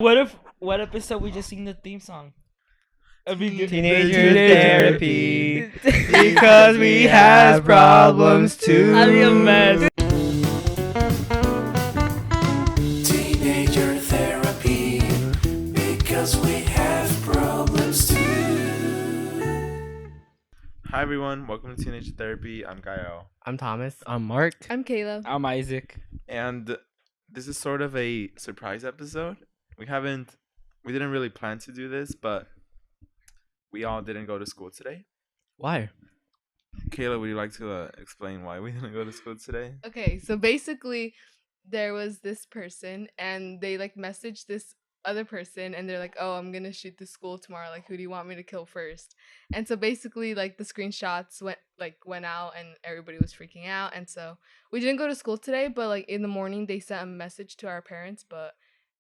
What episode we just sing the theme song? Teenager therapy, because we have problems too. I'll be a mess. Teenager therapy, because we have problems too. Hi everyone, welcome to Teenager Therapy. I'm Gael, I'm Thomas. I'm Mark. I'm Kayla. I'm Isaac. and this is sort of a surprise episode. We didn't really plan to do this, but we all didn't go to school today. Why? Kayla, would you like to explain why we didn't go to school today? Okay, so basically, there was this person, and they messaged this other person, and they're like, "Oh, I'm gonna shoot the school tomorrow. Like, who do you want me to kill first?" And so basically, the screenshots went out, and everybody was freaking out, and so we didn't go to school today. But in the morning, they sent a message to our parents, but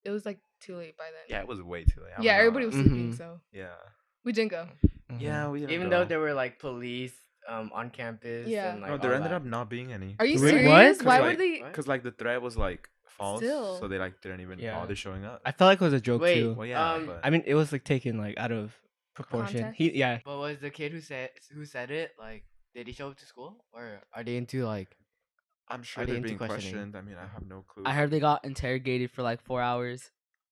it was too late by then. Yeah, it was way too late. Yeah, everybody was sleeping, Mhm. so Yeah. we didn't go. Yeah, we didn't Even go. though there were police on campus. Yeah. And, No, all there ended that. up not being any. Are you Wait, serious? what? Why Cause, would they? What? Because the threat was false, Still. so they didn't even Yeah. bother showing up. I felt like it was a joke Wait, too. Well, yeah, Um, but I mean, it was taken out of proportion. Context? But was the kid who said it did he show up to school, or are they into I'm sure are they they're into being questioning? questioned. I mean, I have no clue. I heard they got interrogated for 4 hours.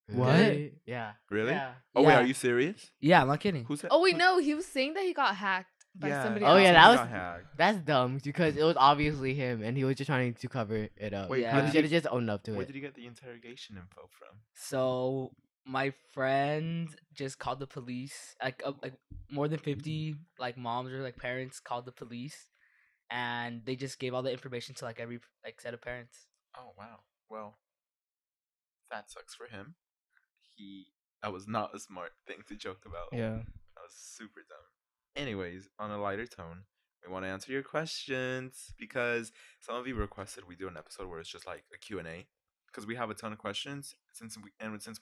What? Really? Yeah. Really? Yeah. Oh wait, Yeah. are you serious? Yeah, I'm not kidding. Who said? Oh wait, no, he was saying that he got hacked by somebody Oh, else. yeah, he that was- got hacked. That's dumb because it was obviously him, and he was just trying to cover it up. Wait, Yeah. He should have just owned up to Where it. did you get the interrogation info from? So my friend just called the police. More than 50 moms or parents called the police, and they just gave all the information to every set of parents. Oh wow. Well, that sucks for him. That was not a smart thing to joke about. Yeah. That was super dumb. Anyways, on a lighter tone, we want to answer your questions because some of you requested we do an episode where it's just a Q&A because we have a ton of questions since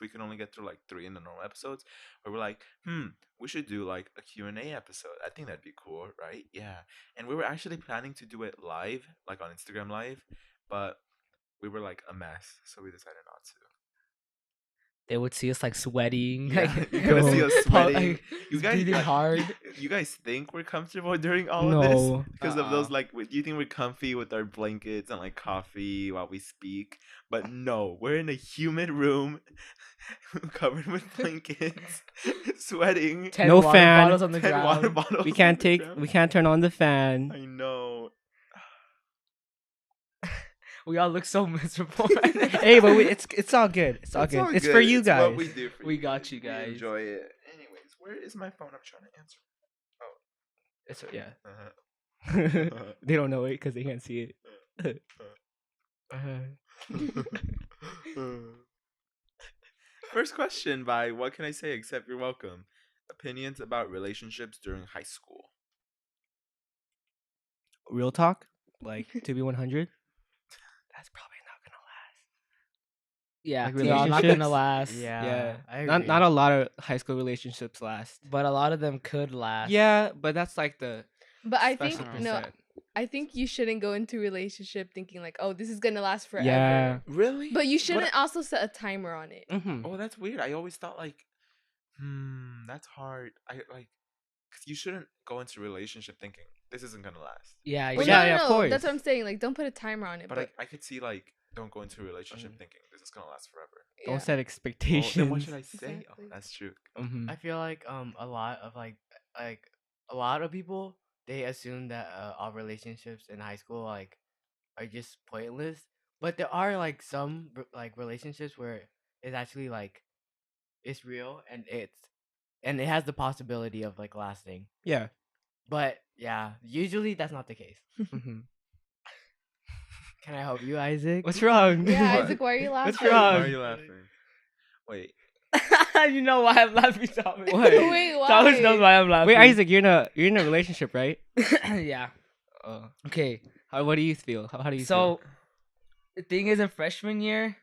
we can only get through 3 in the normal episodes, where we're we should do a Q&A episode. I think that'd be cool, right? Yeah. And we were actually planning to do it live, on Instagram live, but we were a mess, so we decided not to. They would see us sweating. Yeah, you're gonna see us sweating. You guys breathing hard. You guys think we're comfortable during all of No. this because of those you think we're comfy with our blankets and coffee while we speak, but no, we're in a humid room covered with blankets, sweating. 10 No water fan. bottles on the 10 water ground. bottles We on can't the ground. we can't turn on the fan. I know. We all look so miserable. Hey, but it's all good. It's all good. It's for you It's guys. what we do for We you. got you We guys. enjoy it. Anyways, where is my phone? I'm trying to answer. It's, yeah. Uh-huh. They don't know it because they can't see it. First question by What Can I Say Except You're Welcome? Opinions about relationships during high school. Real talk, to be 100. That's probably not Yeah, Like they're all not relationships? gonna last. Yeah, I not agree. a lot of high school relationships last. But a lot of them could last. Yeah, but that's the But I special think percent. I think you shouldn't go into a relationship thinking oh, this is gonna last forever. Yeah. Really? But you shouldn't also set a timer on it. Mm-hmm. Oh, that's weird. I always thought that's hard. Because you shouldn't go into a relationship thinking this isn't gonna last. Yeah, Well, Yeah, no, yeah, of course. That's what I'm saying. Don't put a timer on it. But I could see don't go into a relationship thinking this is gonna last forever. yeah. Don't set Oh, expectations. then what should I say? Exactly. Oh, that's true. Mm-hmm. I feel like a lot of a lot of people, they assume that all relationships in high school are just pointless, but there are some relationships where it's actually it's real and it has the possibility of lasting. Yeah. But yeah, usually that's not the case. Mm-hmm. Can I help you, Isaac? What's wrong? Yeah, What? Isaac, why are you laughing? What's Why wrong? are you laughing? Wait. you know why I'm laughing, Thomas. What? Wait, why? Thomas knows why I'm laughing. Wait, Isaac, you're in a relationship, right? Yeah. Okay. What do you feel? How do you So the thing is, in freshman year,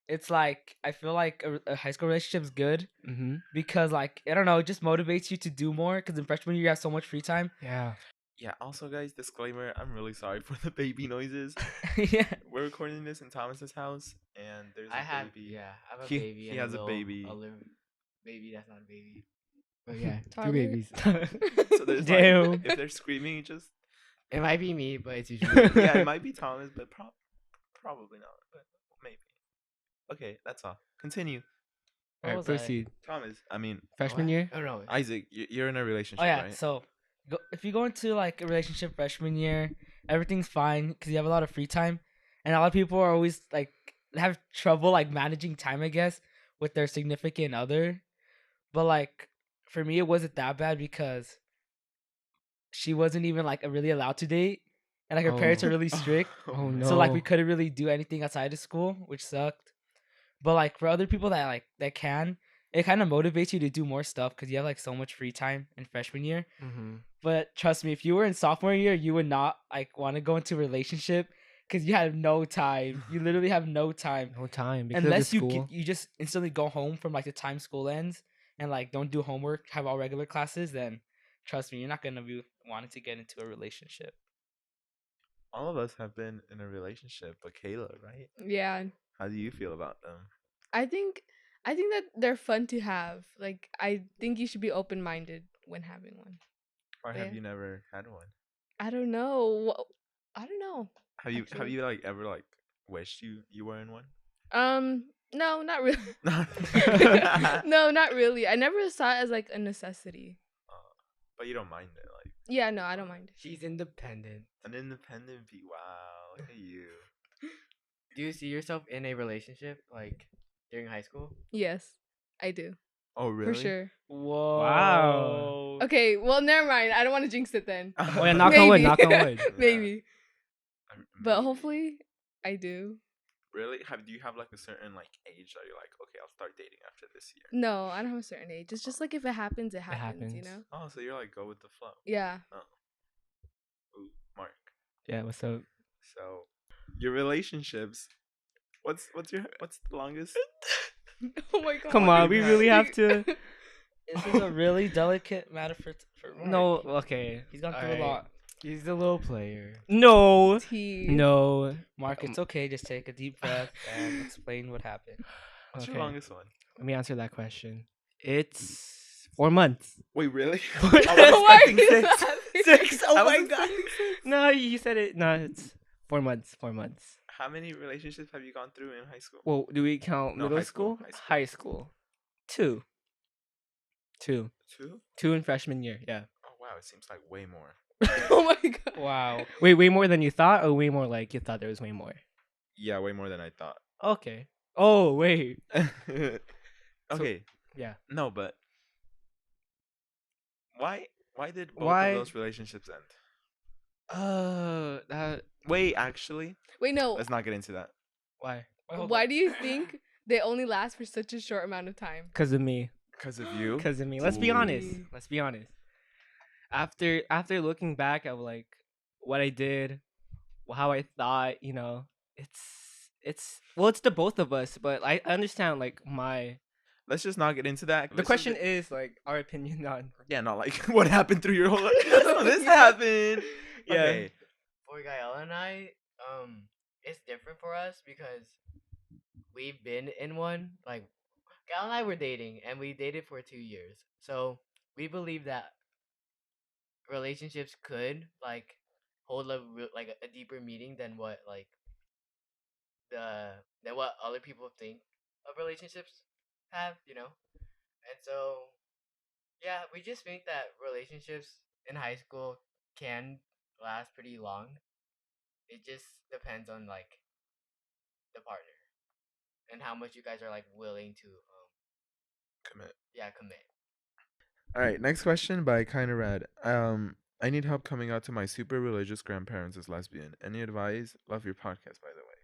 it's I feel like a high school relationship is good feel? Mm-hmm. because I don't know, it just motivates you to do more. Because in freshman year, you have so much free time. Yeah. Yeah. Also, guys, disclaimer: I'm really sorry for the baby noises. Yeah. We're recording this in Thomas's house, and there's I a have baby. yeah, I have a He- baby he and has a a baby. little baby that's not a baby. But yeah, two Toddler? babies. So there's Damn. like, if they're screaming, just It might be me, but it's usually yeah, it might be Thomas, but probably not. But maybe. Okay, that's all. Continue, What Alright, was I? proceed. Thomas. I mean, Freshman What? year? Oh no. Isaac. You're in a relationship, Oh yeah. right? So, if you go into like a relationship freshman year, everything's fine because you have a lot of free time, and a lot of people are always like have trouble like managing time, I guess, with their significant other. But like for me, it wasn't that bad because she wasn't even like really allowed to date, and like her parents are Oh. really strict. Oh, man. no. So like we couldn't really do anything outside of school, which sucked. But like for other people that can, it kind of motivates you to do more stuff because you have like so much free time in freshman year. Mm-hmm. But trust me, if you were in sophomore year, you would not like want to go into a relationship because you have no time. You literally have no time No time because unless of the you school. you just instantly go home from like the time school ends and like don't do homework, have all regular classes. Then trust me, you're not gonna be wanting to get into a relationship. All of us have been in a relationship, but Kayla, right? Yeah. How do you feel about them? I think that they're fun to have. Like I think you should be open minded when having one. Or have Yeah. you never had one? I don't know. I don't know. Have you Actually. like ever like wished you were in one? No, not really. But No, not really. I never saw it as like a necessity. you don't mind it, like Yeah, no, I don't mind. She's independent. an independent wow, look at you. Do you see yourself in a relationship like during high school? Yes, I do. Oh really? For sure. Whoa! Wow. Okay, well, never mind. I don't want to jinx it then. Oh, yeah, knock on wood, knock on wood. Maybe. But Maybe. hopefully, I do. Really? Do you have like a certain like age that you're like, okay, I'll start dating after this year? No, I don't have a certain age. It's just like if it happens, it happens, you happens. know? Oh, so you're like go with the flow. Yeah. Ooh, Mark. Yeah, what's up? So, your relationships. What's the longest? Oh my god. Come on, we really have to. This is a really delicate matter for Mark. No, okay. He's gone through Alright. a lot. He's a little player. No. Tea. No. Mark, it's okay. Just take a deep breath and explain what happened. What's Okay. your longest one? Let me answer that question. It's 4 months. Wait, really? Why Why are you six. laughing? 6. I Oh my was god. expecting six. No, you said it. No, it's 4 months. 4 months. How many relationships have you gone through in high school? Well, do we count No, middle high school, school? high High school. 2. 2. 2? 2 in freshman year. Yeah. Oh wow, it seems like way more. Oh my god. Wow. Wait, way more than you thought, or way more like you thought there was way more? Yeah, way more than I thought. Okay. Oh wait. Okay. Yeah. No, but why did both Why- of those relationships end? That Wait, actually, Wait, no. let's not get into that. why? Why do you think they only last for such a short amount of time? Cause of me. Because of you. Cause of me. Let's be honest. Ooh. Let's be honest. After looking back at like what I did, how I thought, you know, it's the both of us, but I understand like my Let's just not get into that. the Let's question just is like our opinion on yeah, not like what happened through your whole life. Oh, this happened. Yeah. Okay. For Gael and I, it's different for us because we've been in one. Like Gael and I were dating, and we dated for 2 years. So we believe that relationships could like hold a deeper meaning than what like than what other people think of relationships have, you know. And so yeah, we just think that relationships in high school can last pretty long. It just depends on like the partner and how much you guys are like willing to Commit. commit. All right, next question by Kinda Rad. I need help coming out to my super religious grandparents as lesbian. Any advice? Love your podcast, by the way.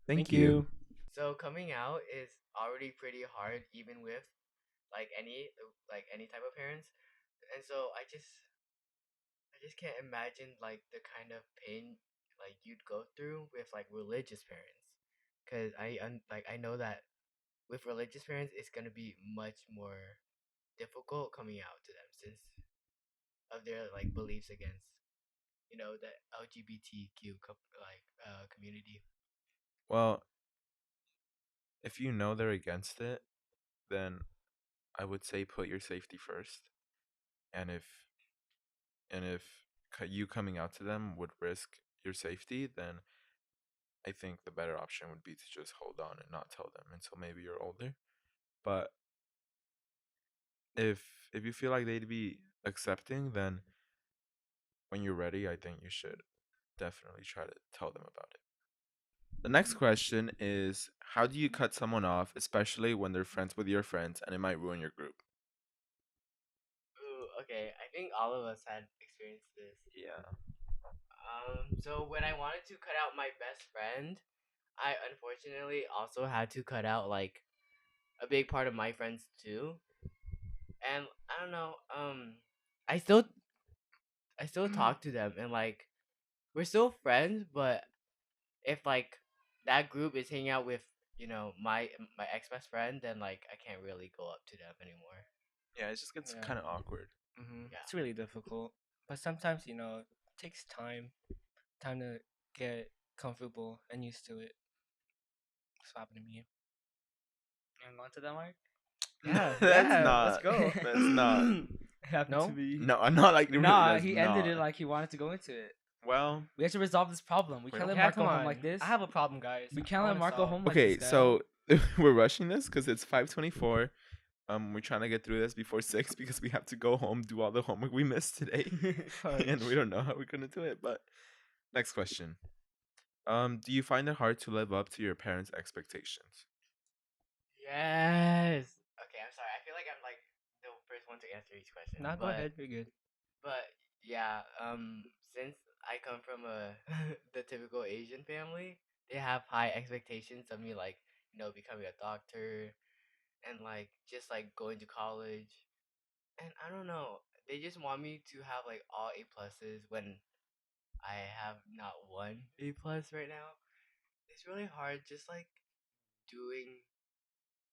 Thank you. So coming out is already pretty hard even with like any type of parents. And so I just can't imagine like the kind of pain like you'd go through with like religious parents. Cuz I know that with religious parents it's going to be much more difficult coming out to them since of their like beliefs against the LGBTQ community. Well, if you know they're against it, then I would say put your safety first. And if you coming out to them would risk your safety, then I think the better option would be to just hold on and not tell them until maybe you're older. But if if you feel like they'd be accepting, then when you're ready, I think you should definitely try to tell them about it. The next question is, how do you cut someone off, especially when they're friends with your friends and it might ruin your group? Ooh, okay. I think all of us had experienced this. Yeah. So when I wanted to cut out my best friend, I unfortunately also had to cut out like a big part of my friends too. And I don't know. I still talk to them, and like we're still friends, but if like that group is hanging out with my ex best friend, then like I can't really go up to them anymore. Yeah, it just gets Yeah. kind of awkward. Yeah. It's really difficult, but sometimes it takes time to get comfortable and used to it. That's what happened to me. And on to that, Mark. Yeah, That's yeah. not. Let's go. That's not. It happened No? to me. No, I'm not like. Nah, that's he ended it not. like he wanted to go into it. Well, We have to resolve this problem. We Wait, can't let Yeah, Mark come go on. home like this. I have a problem, guys. We I can't let wanna Mark go solve. home like okay, this. so we're rushing this because it's 5:24. We're trying to get through this before 6 because we have to go home, do all the homework we missed today, and we don't know how we're gonna do it. But next question. Do you find it hard to live up to your parents' expectations? Yes. Okay, I'm sorry. I feel like I'm like the first one to answer each question. Nah, go ahead. You're good. But yeah, since I come from a the typical Asian family, they have high expectations of me, like becoming a doctor and like just like going to college. And I don't know, they just want me to have like all A pluses when I have not one A plus right now. It's really hard, just like doing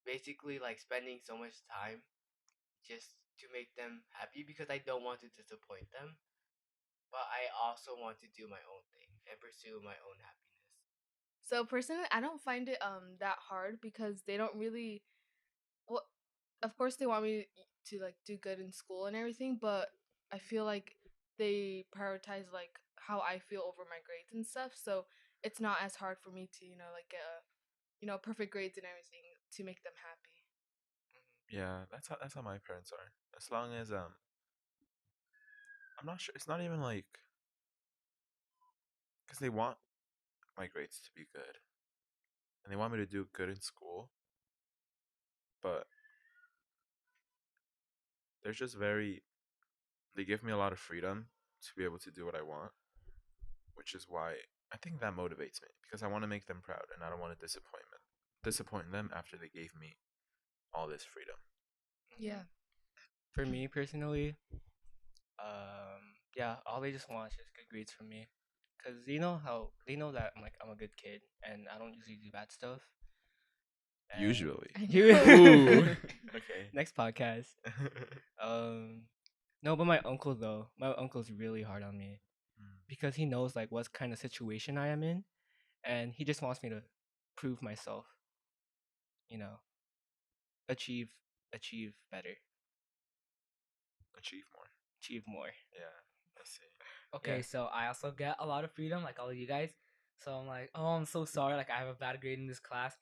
basically like spending so much time just to make them happy because I don't want to disappoint them, but I also want to do my own thing and pursue my own happiness. So personally, I don't find it that hard because they don't really, well, of course they want me to like do good in school and everything, but I feel like they prioritize like how I feel over my grades and stuff. So it's not as hard for me to like get perfect grades and everything to make them happy. Yeah, that's how my parents are. As long as I'm not sure. It's not even like because they want my grades to be good and they want me to do good in school, but they're just very. They give me a lot of freedom to be able to do what I want, which is why I think that motivates me because I want to make them proud and I don't want to disappoint them after they gave me all this freedom. Yeah. For me personally, yeah, all they just want is just good grades from me, cause they know that I'm a good kid and I don't usually do bad stuff. And- Usually. Ooh. Okay. Next podcast. No, but my uncle's really hard on me because he knows like what kind of situation I am in, and he just wants me to prove myself. You know, achieve better, Achieve more. achieve more. Yeah, I see. Okay, Yeah. so I also get a lot of freedom, like all of you guys. So I'm like, oh, I'm so sorry. Like I have a bad grade in this class,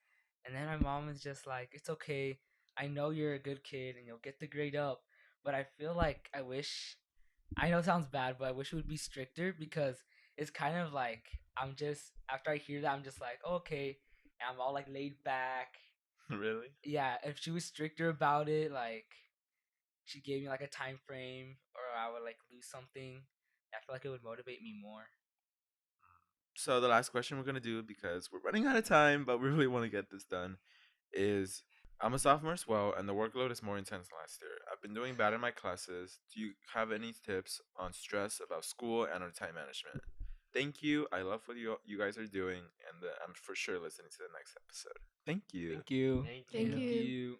and then my mom is just like, it's okay. I know you're a good kid, and you'll get the grade up. But I feel like I wish. I know it sounds bad, but I wish it would be stricter because it's kind of like I'm just after I hear that I'm just like, okay, and I'm all like laid back. Really? Yeah, if she was stricter about it, like she gave me like a time frame or I would like lose something, I feel like it would motivate me more. So the last question we're gonna do because we're running out of time, but we really want to get this done, is I'm a sophomore as well, and the workload is more intense than last year. I've been doing bad in my classes. Do you have any tips on stress about school and on time management? Thank you. I love what you guys are doing, and I'm for sure listening to the next episode. Thank you. Thank you. Thank you.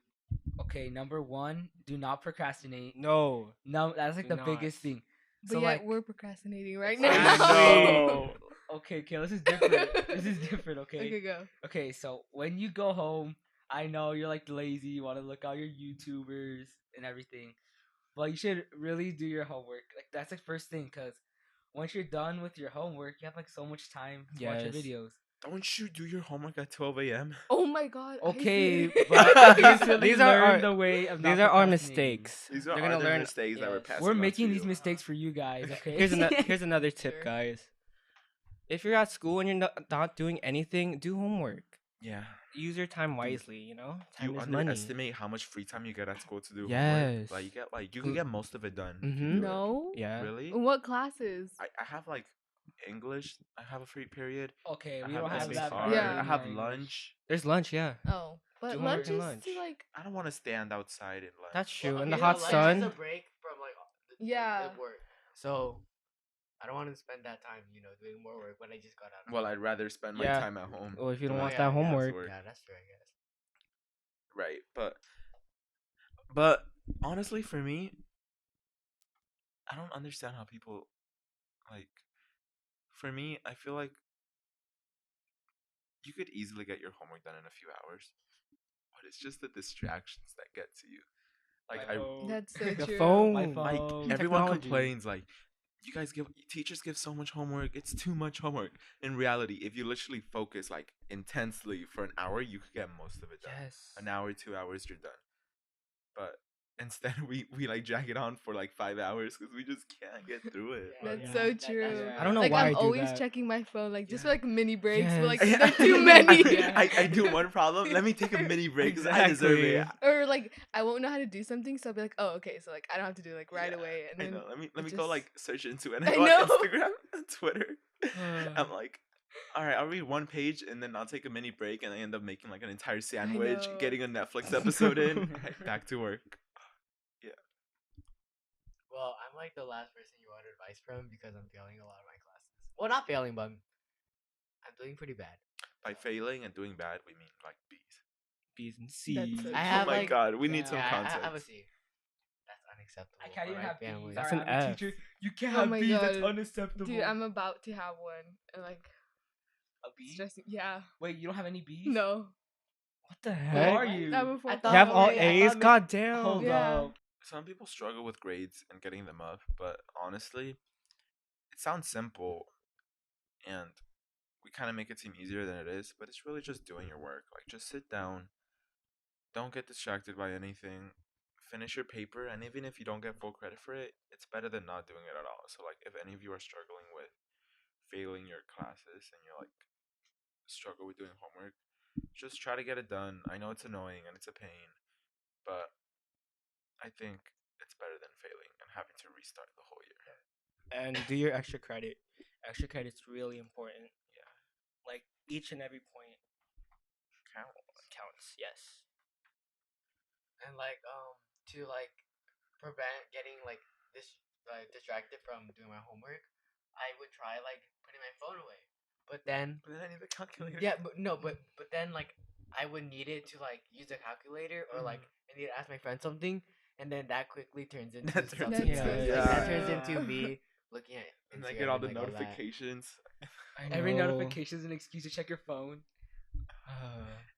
Okay, number one, do not procrastinate. No. No, that's like Do the biggest not. thing. But So, yet like- we're procrastinating right I now. know. Okay, okay, this is different. This is different. Okay. Okay, go. Okay, so when you go home, I know you're like lazy, you want to look out your YouTubers and everything, but you should really do your homework. Like that's the first thing, cause once you're done with your homework, you have like so much time to watch your Yes. videos. Don't you do your homework at 12 a.m.? Oh my god. I Okay, see. but these These are learn our- the way of not These are our procrastinating. mistakes. These They're are gonna the learn. mistakes that we're yes. passing We're on to making you. these mistakes for you guys. Okay. Here's another tip, Sure. guys. If you're at school and you're not doing anything, do homework. Yeah. Use your time wisely. You know, Do you time is money. underestimate how much free time you get at school to do homework? Yes. Like you can Mm. get most of it done. if you Mhm. do it. No. Yeah. Really? In what classes? I have like English. I have a free period. Okay, I we have don't have SAT. that. SAR. Yeah. I have English. lunch. There's lunch. Yeah. Oh, but Do lunch homework is and to lunch. like. I don't want to stand outside in lunch. That's true. Well, In the you hot know, lunch sun. is a break from like Yeah. the work. So I don't want to spend that time, doing more work when I just got out. Of Well, work. I'd rather spend my Yeah. time at home. Well, if you don't doing want yeah, that yeah, homework, work. Yeah, that's true, I guess. Right, but honestly, for me, I don't understand how people like. For me, I feel like you could easily get your homework done in a few hours, but it's just the distractions that get to you. Like My I, phone. That's so the true. phone. My like phone. everyone Technology. complains like you guys give teachers give so much homework, it's too much homework. In reality, if you literally focus like intensely for an hour, you could get most of it done. Yes. An hour, 2 hours, you're done. But instead we like drag it on for like 5 hours because we just can't get through it. That's Yeah. so true. Yeah. I don't know Like why I'm I do always that. checking my phone, like just for Yeah. like mini breaks, but like Yes. they're too many. I do one problem. Let me take a mini break because I deserve it. Exactly. Or like I won't know how to do something, so I'll be like, oh okay, so like I don't have to do it like right Yeah, away, and I then know. Let me it go just- like search into it. And I I go know. on Instagram and Twitter. I'm like, all right, I'll read one page and then I'll take a mini break, and I end up making like an entire sandwich, know. getting a Netflix episode in, right back to work. Well, I'm like the last person you want advice from because I'm failing a lot of my classes. Well, not failing, but I'm doing pretty bad. By failing and doing bad, we mean like B's. B's and That's C's. so I Oh have my like god, we need some yeah, I context. have a C. That's unacceptable. I can't for even my have family. B's. That's Sorry, an I'm a F. teacher. You can't Oh have my B's. That's God. unacceptable. dude, I'm about to have one. And like a B. stressing. Yeah. Wait, you don't have any B's? No. What the Who heck? are you? I'm a full thought- You have all Oh, yeah, I A's. thought God damn. Hold Yeah. up. Some people struggle with grades and getting them up, but honestly, it sounds simple and we kind of make it seem easier than it is, but it's really just doing your work. Like, just sit down, don't get distracted by anything, finish your paper, and even if you don't get full credit for it, it's better than not doing it at all. So, like, if any of you are struggling with failing your classes and you're like, struggle with doing homework, just try to get it done. I know it's annoying and it's a pain, but I think it's better than failing and having to restart the whole year. And do your extra credit. Extra credit's really important. Yeah. Like each and every point Counts. counts. Yes. And like to like prevent getting like distracted from doing my homework, I would try like putting my phone away. But then But then I need the calculator. yeah, but no, but then like I would need it to like use a calculator or like I need to ask my friend something, and then that quickly turns into That turns something into- else. yeah. Like, that turns Yeah. into me looking at And I Instagram get all the and, like, that. notifications. Every know. notification is an excuse to check your phone.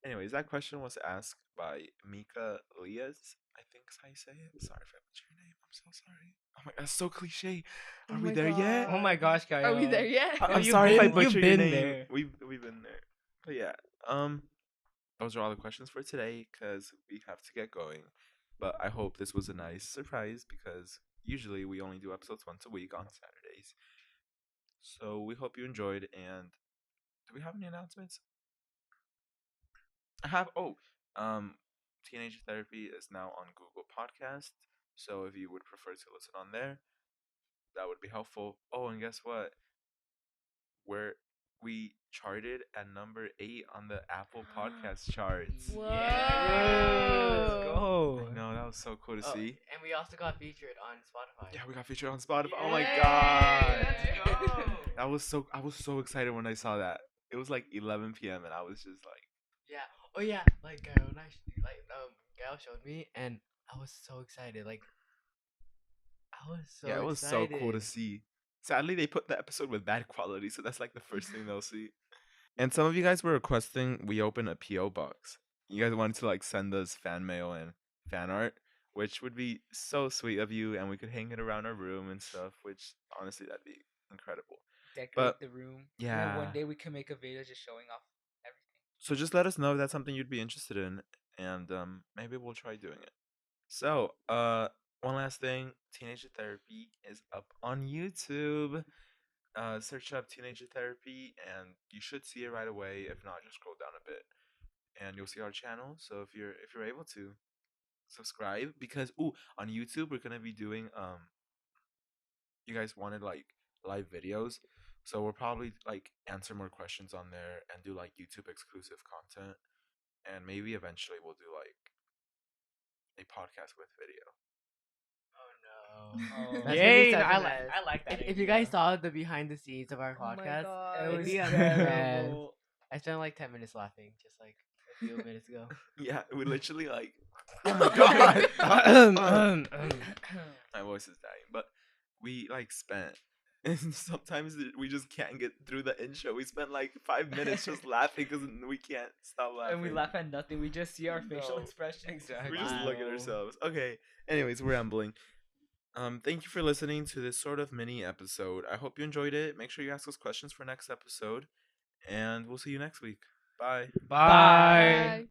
Anyways, that question was asked by Mika Lias. I think is how you say it. Sorry if I butchered your name. I'm so sorry. Oh my, that's so cliche. Oh Are we my there yet? God. Oh my gosh, guys. Are we there yet? Oh, I'm you've sorry if I been- you've butchered your been name. there. We've been there. But yeah, those are all the questions for today because we have to get going. But I hope this was a nice surprise because usually we only do episodes once a week on Saturdays. So we hope you enjoyed. And do we have any announcements? Teenager Therapy is now on Google Podcast. So if you would prefer to listen on there, that would be helpful. Oh, and guess what? We charted at number 8 on the Apple Podcast charts. Whoa. Let's go. I know, that was so cool to Oh, see. and we also got featured on Spotify. Yeah, we got featured on Spotify. Oh my Yay, god. let's go. I was so excited when I saw that. It was like 11 p.m. and I was just like, Yeah. Oh yeah. Like when Gael showed me, and I was so excited. Like I I was so Yeah, it was so cool to excited. see. Sadly, they put the episode with bad quality, so that's like the first thing they'll see. And some of you guys were requesting we open a PO box. You guys wanted to like send us fan mail and fan art, which would be so sweet of you, and we could hang it around our room and stuff. Which honestly, that'd be incredible. Decorate But the room. And yeah, then one day we can make a video just showing off everything. so just let us know if that's something you'd be interested in, and maybe we'll try doing it. So, one last thing, Teenager Therapy is up on YouTube. Search up Teenager Therapy, and you should see it right away. If not, just scroll down a bit, and you'll see our channel. So if you're able to subscribe, because on YouTube we're gonna be doing you guys wanted like live videos, so we'll probably like answer more questions on there and do like YouTube exclusive content, and maybe eventually we'll do like a podcast with video. Oh, That's gonna be Yay! such I a like mess. I like that. If you guys saw the behind the scenes of our Oh my podcast, god. it it'd was be a terrible. mess. I spent like 10 minutes laughing, just like a few minutes ago. Yeah, we literally like. Oh Oh my my god! God. My voice is dying, but we like spent. And sometimes we just can't get through the intro. We spent like 5 minutes just laughing because we can't stop laughing. And we laugh at nothing. We just see our facial No. expressions. Exactly. We just look at Wow. ourselves. Okay. Anyways, we're rambling. Thank you for listening to this sort of mini episode. I hope you enjoyed it. Make sure you ask us questions for next episode, and we'll see you next week. Bye. Bye. Bye.